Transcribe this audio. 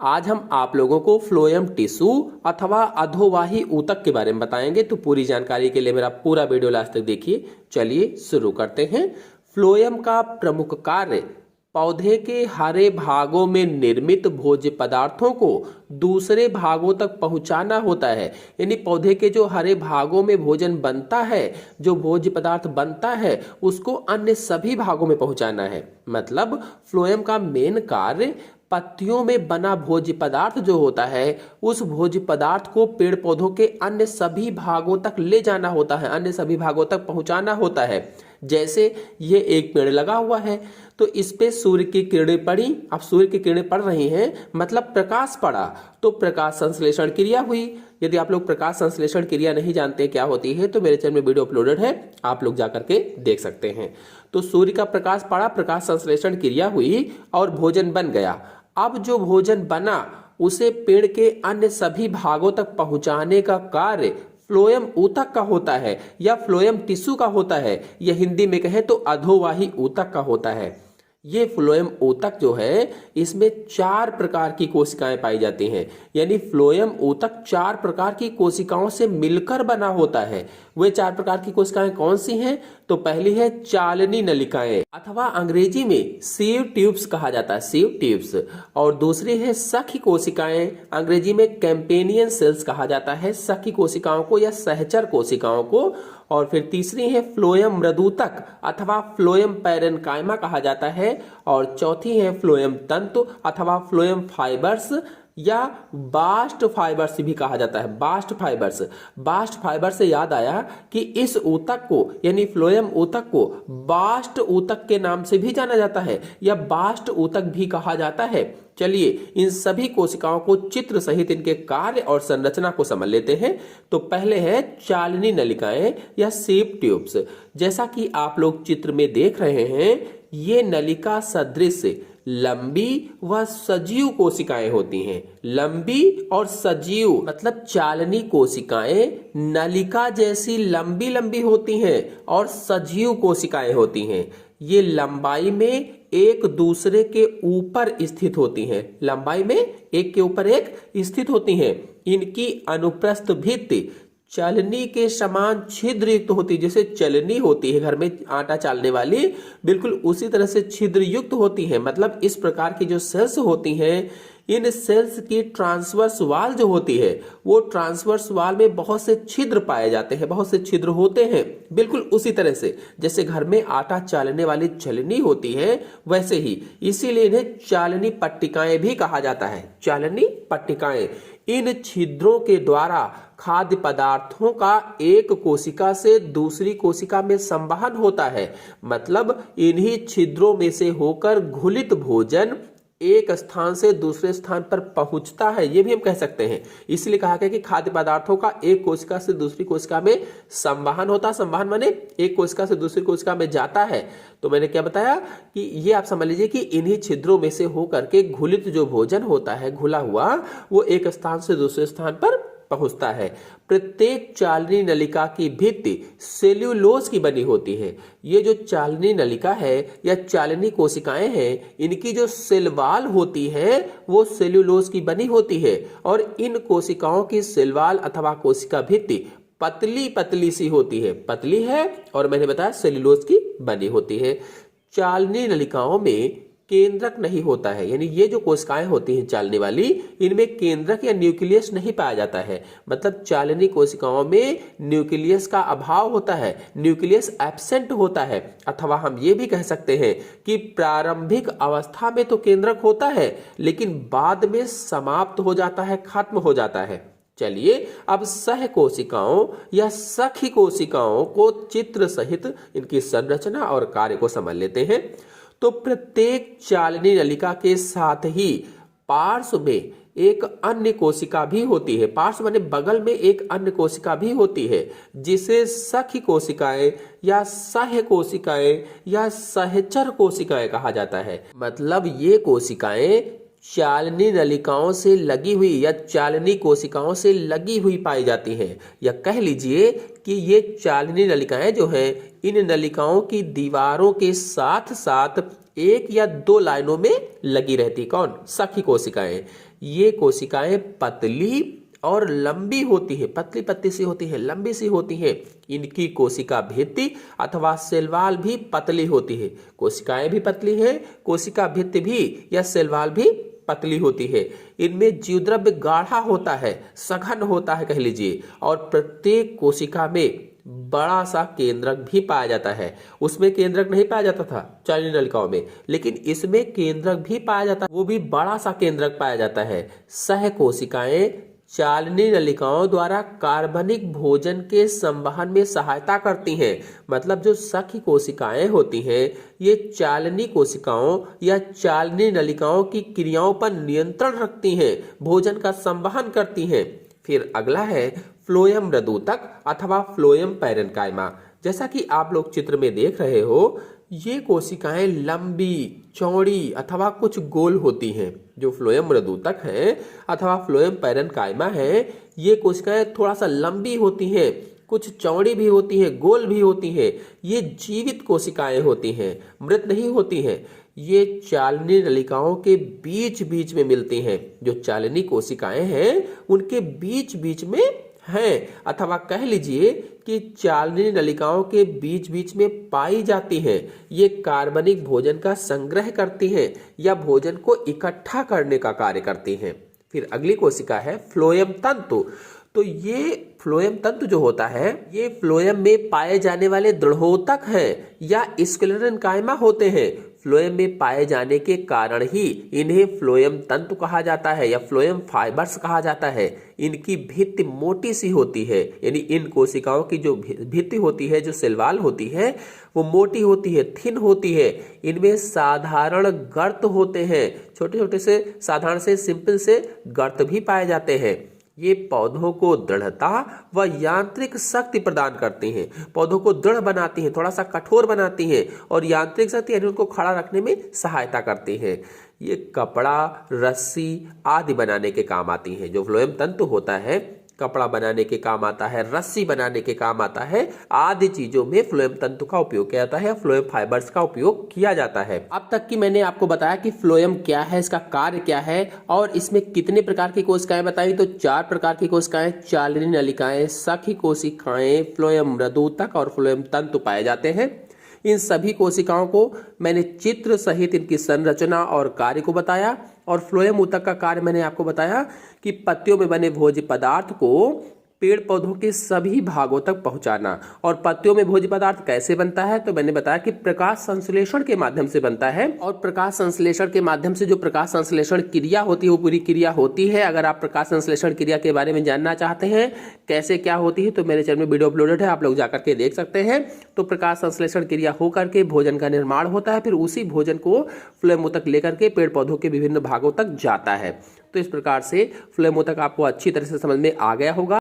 आज हम आप लोगों को फ्लोएम टिश्यू अथवा अधोवाही ऊतक के बारे में बताएंगे। तो पूरी जानकारी के लिए मेरा पूरा वीडियो लास्ट तक देखिए। चलिए शुरू करते हैं। फ्लोएम का प्रमुख कार्य पौधे के हरे भागों में निर्मित भोज्य पदार्थों को दूसरे भागों तक पहुंचाना होता है। यानी पौधे के जो हरे भागों में भोजन बनता है, जो भोज्य पदार्थ बनता है, उसको अन्य सभी भागों में पहुंचाना है। मतलब फ्लोएम का मेन कार्य पत्तियों में बना भोज्य पदार्थ जो होता है, उस भोज्य पदार्थ को पेड़ पौधों के अन्य सभी भागों तक ले जाना होता है, अन्य सभी भागों तक पहुंचाना होता है। जैसे ये एक पेड़ लगा हुआ है, तो इस पे सूर्य की किरणें पड़ी। अब सूर्य की किरणें पड़ रही हैं, मतलब प्रकाश पड़ा, तो प्रकाश संश्लेषण क्रिया हुई। यदि आप लोग प्रकाश संश्लेषण क्रिया नहीं जानते क्या होती है, तो मेरे चैनल में वीडियो अपलोडेड है, आप लोग जाकर के देख सकते हैं। तो सूर्य का प्रकाश पड़ा, प्रकाश संश्लेषण क्रिया हुई और भोजन बन गया। अब जो भोजन बना उसे पेड़ के अन्य सभी भागों तक पहुंचाने का कार्य फ्लोएम ऊतक का होता है या फ्लोएम टिश्यू का होता है, या हिंदी में कहें तो अधोवाही ऊतक का होता है। ये फ्लोएम ऊतक जो है, इसमें 4 प्रकार की कोशिकाएं पाई जाती हैं। यानी फ्लोएम ऊतक 4 प्रकार की कोशिकाओं से मिलकर बना होता है। वे 4 प्रकार की कोशिकाएं कौन सी हैं? तो पहली है चालनी नलिकाएं, अथवा अंग्रेजी में सीव ट्यूब्स कहा जाता है, सीव ट्यूब्स। और दूसरी है सखी कोशिकाएं, अंग्रेजी में कैंपेनियन सेल्स कहा जाता है, सखी कोशिकाओं को या सहचर कोशिकाओं को। और फिर तीसरी है फ्लोएम मृदूतक अथवा फ्लोएम पैरेन्काइमा कहा जाता है। और चौथी है फ्लोएम तंतु अथवा फ्लोएम फाइबर्स या बास्ट फाइबर्स भी कहा जाता है, बास्ट फाइबर्स। बास्ट फाइबर से याद आया कि इस ऊतक को यानी फ्लोएम ऊतक को बास्ट ऊतक के नाम से भी जाना जाता है या बास्ट ऊतक भी कहा जाता है। चलिए इन सभी कोशिकाओं को चित्र सहित इनके कार्य और संरचना को समझ लेते हैं। तो पहले है चालनी नलिकाएं या सीव ट्यूब्स। जैसा कि आप लोग चित्र में देख रहे हैं, ये नलिका सदृश लंबी व सजीव कोशिकाएं होती हैं। लंबी और सजीव मतलब चालनी कोशिकाएं नलिका जैसी लंबी लंबी होती हैं और सजीव कोशिकाएं होती हैं। ये लंबाई में एक दूसरे के ऊपर स्थित होती हैं, लंबाई में एक के ऊपर एक स्थित होती हैं। इनकी अनुप्रस्थ भित्ति चलनी के समान छिद्र युक्त होती है। जैसे चलनी होती है घर में आटा चालने वाली, बिल्कुल उसी तरह से छिद्र युक्त होती है। मतलब इस प्रकार की जो सेल्स होती हैं, इन सेल्स की ट्रांसवर्स वाल जो होती है, वो ट्रांसवर्स वाल में बहुत से छिद्र पाए जाते हैं, बहुत से छिद्र होते हैं। बिल्कुल उसी तरह से जैसे घर में आटा चालने वाली चलनी होती है, वैसे ही इसीलिए इन्हें चालनी पट्टिकाएं भी कहा जाता है, चालनी पट्टिकाएं। इन छिद्रों के द्वारा खाद्य पदार्थों का एक कोशिका से दूसरी कोशिका में संवहन होता है। मतलब इन्हीं छिद्रों में से होकर घुलित भोजन एक स्थान से दूसरे स्थान पर पहुंचता है, ये भी हम कह सकते हैं। इसलिए कहा गया कि खाद्य पदार्थों का एक कोशिका से दूसरी कोशिका में संवहन होता है। संवहन माने एक कोशिका से दूसरी कोशिका में जाता है। तो मैंने क्या बताया कि ये आप समझ लीजिए कि इन्हीं छिद्रों में से होकर के घुलित जो भोजन होता है, घुला हुआ, वो एक स्थान से दूसरे स्थान पर पहुंचता है। प्रत्येक चालनी नलिका की भित्ति सेल्यूलोज की बनी होती है। ये जो चालनी नलिका है या चालनी कोशिकाएं हैं, इनकी जो सेल वाल होती है वो सेल्यूलोज की बनी होती है। और इन कोशिकाओं की सेल वाल अथवा कोशिका भित्ति पतली पतली सी होती है, पतली है, और मैंने बताया सेल्यूलोज की बनी होती है। चालनी नलिकाओं में केंद्रक नहीं होता है, यानी ये जो कोशिकाएं होती हैं चालने वाली, इनमें केंद्रक या न्यूक्लियस नहीं पाया जाता है। मतलब चालनी कोशिकाओं में न्यूक्लियस का अभाव होता है, न्यूक्लियस एब्सेंट होता है। अथवा हम ये भी कह सकते हैं कि प्रारंभिक अवस्था में तो केंद्रक होता है, लेकिन बाद में समाप्त हो जाता है, खत्म हो जाता है। चलिए अब सह कोशिकाओं या सखी कोशिकाओं को चित्र सहित इनकी संरचना और कार्य को समझ लेते हैं। तो प्रत्येक चालनी नलिका के साथ ही पार्श्व में एक अन्य कोशिका भी होती है। पार्श्व माने बगल में एक अन्य कोशिका भी होती है, जिसे सखी कोशिकाएं या सह कोशिकाएं या सहचर कोशिकाएं कहा जाता है। मतलब ये कोशिकाएं चालनी नलिकाओं से लगी हुई या चालनी कोशिकाओं से लगी हुई पाई जाती हैं, या कह लीजिए कि ये चालनी नलिकाएं जो हैं, इन नलिकाओं की दीवारों के साथ साथ एक या दो लाइनों में लगी रहती। कौन? सखी कोशिकाएं। ये कोशिकाएं पतली और लंबी होती है, पतली पतली सी होती है, लंबी सी होती है। इनकी कोशिका भित्ति अथवा सेल वॉल भी पतली होती है। कोशिकाएं भी पतली हैं, कोशिका भित्ति भी या सेल वॉल भी पतली होती है। इनमें जीवद्रव्य गाढ़ा होता है, सघन होता है कह लीजिए, और प्रत्येक कोशिका में बड़ा सा केंद्रक भी पाया जाता है। उसमें केंद्रक नहीं पाया जाता था चालनी नलिकाओं में, लेकिन इसमें केंद्रक भी पाया जाता है, वो भी बड़ा सा केंद्रक पाया जाता है। सह कोशिकाएं चालनी नलिकाओं द्वारा कार्बनिक भोजन के संवहन में सहायता करती हैं। मतलब जो सखी कोशिकाएं होती हैं, ये चालनी कोशिकाओं या चालनी नलिकाओं की क्रियाओं पर नियंत्रण रखती हैं, भोजन का संवहन करती हैं। फिर अगला है फ्लोएम मृदूतक अथवा फ्लोएम पैरेन्काइमा। जैसा कि आप लोग चित्र में देख रहे हो, ये कोशिकाएं लंबी, चौड़ी अथवा कुछ गोल होती हैं। जो फ्लोएम मृदूतक है अथवा फ्लोएम पैरेन्काइमा है, ये कोशिकाएं थोड़ा सा लंबी होती हैं, कुछ चौड़ी भी होती हैं, गोल भी होती हैं। ये जीवित कोशिकाएं होती हैं, मृत नहीं होती हैं। ये चालनी नलिकाओं के बीच बीच में मिलती हैं। जो चालनी कोशिकाएं हैं उनके बीच बीच में हैं, अथवा कह लीजिए कि चालनी नलिकाओं के बीच बीच में पाई जाती हैं। ये कार्बनिक भोजन का संग्रह करती हैं या भोजन को इकट्ठा करने का कार्य करती हैं। फिर अगली कोशिका है फ्लोएम तंतु। तो ये फ्लोएम तंतु जो होता है, ये फ्लोएम में पाए जाने वाले दृढ़ोतक हैं या स्क्लेरेन्काइमा होते हैं। फ्लोएम में पाए जाने के कारण ही इन्हें फ्लोएम तंतु कहा जाता है या फ्लोएम फाइबर्स कहा जाता है। इनकी भित्ति मोटी सी होती है, यानी इन कोशिकाओं की जो भित्ति होती है, जो सेल वॉल होती है, वो मोटी होती है, थिन होती है। इनमें साधारण गर्त होते हैं, छोटे छोटे से साधारण से सिंपल से गर्त भी पाए जाते हैं। ये पौधों को दृढ़ता व यांत्रिक शक्ति प्रदान करती हैं, पौधों को दृढ़ बनाती हैं, थोड़ा सा कठोर बनाती हैं, और यांत्रिक शक्ति यानी उनको खड़ा रखने में सहायता करती हैं। ये कपड़ा, रस्सी आदि बनाने के काम आती हैं। जो फ्लोएम तंतु होता है, कपड़ा बनाने के काम आता है, रस्सी बनाने के काम आता है, आदि चीजों में फ्लोएम तंतु का उपयोग किया जाता है, फ्लोएम फाइबर्स का उपयोग किया जाता है। अब तक की मैंने आपको बताया कि फ्लोएम क्या है, इसका कार्य क्या है, और इसमें कितने प्रकार की कोशिकाएं बताई। तो 4 प्रकार की कोशिकाएं, चालनी नलिकाएं, सखी कोशिकाएं, फ्लोएम मृदूतक और फ्लोएम तंतु पाए जाते हैं। इन सभी कोशिकाओं को मैंने चित्र सहित इनकी संरचना और कार्य को बताया। और फ्लोएम ऊतक का कार्य मैंने आपको बताया कि पत्तियों में बने भोज्य पदार्थ को पेड़ पौधों के सभी भागों तक पहुंचाना। और पत्तियों में भोज्य पदार्थ कैसे बनता है, तो मैंने बताया कि प्रकाश संश्लेषण के माध्यम से बनता है। और प्रकाश संश्लेषण के माध्यम से जो प्रकाश संश्लेषण क्रिया होती है, वो पूरी क्रिया होती है। अगर आप प्रकाश संश्लेषण क्रिया के बारे में जानना चाहते हैं, कैसे क्या होती है, तो मेरे चैनल में वीडियो अपलोडेड है, आप लोग जाकर के देख सकते हैं। तो प्रकाश संश्लेषण क्रिया होकर के भोजन का निर्माण होता है, फिर उसी भोजन को फ्लोएम ऊतक लेकर के पेड़ पौधों के विभिन्न भागों तक जाता है। तो इस प्रकार से फ्लोएम ऊतक आपको अच्छी तरह से समझ में आ गया होगा।